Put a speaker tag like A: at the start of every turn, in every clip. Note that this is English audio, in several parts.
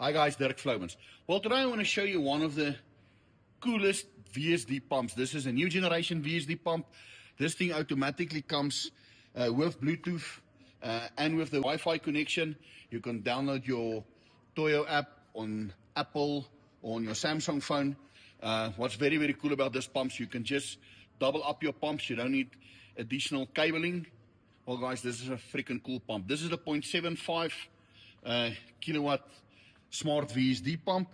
A: Hi guys, Dirk Vloumans. Well, today I want to show you one of the coolest VSD pumps. This is a new generation VSD pump. This thing automatically comes with Bluetooth and with the Wi-Fi connection. You can download your Toyo app on Apple or on your Samsung phone. What's very, very cool about this pump, you can just double up your pumps. You don't need additional cabling. Well guys, this is a freaking cool pump. This is a 0.75 kilowatt smart VSD pump.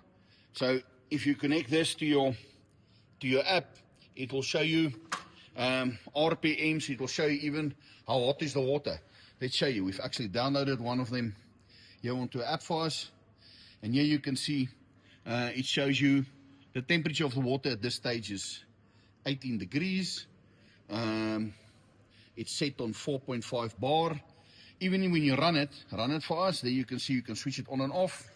A: So if you connect this to your app, it will show you RPMs. It will show you even how hot is the water. Let's show you. We've actually downloaded one of them here onto an app for us, and here you can see it shows you the temperature of the water at this stage is 18 degrees. It's set on 4.5 bar. Even when you run it for us, there you can see you can switch it on and off.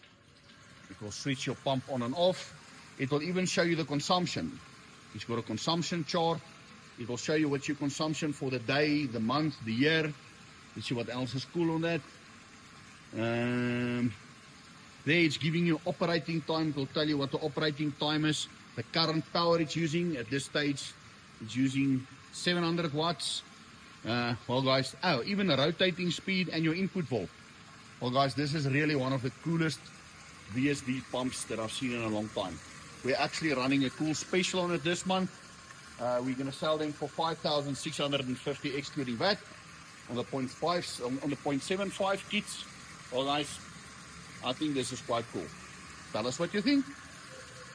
A: It will switch your pump on and off. It will even show you the consumption. It's got a consumption chart. It will show you what's your consumption for the day, the month, the year. Let's see what else is cool on that. There it's giving you operating time. It will tell you what the operating time is. The current power it's using at this stage, it's using 700 watts. Well guys, even the rotating speed and your input volt. Well guys, this is really one of the coolest VSD pumps that I've seen in a long time. We're actually running a cool special on it this month. We're going to sell them for 5,650 excluding VAT on the 0.75 kits. Well guys, I think this is quite cool. Tell us what you think.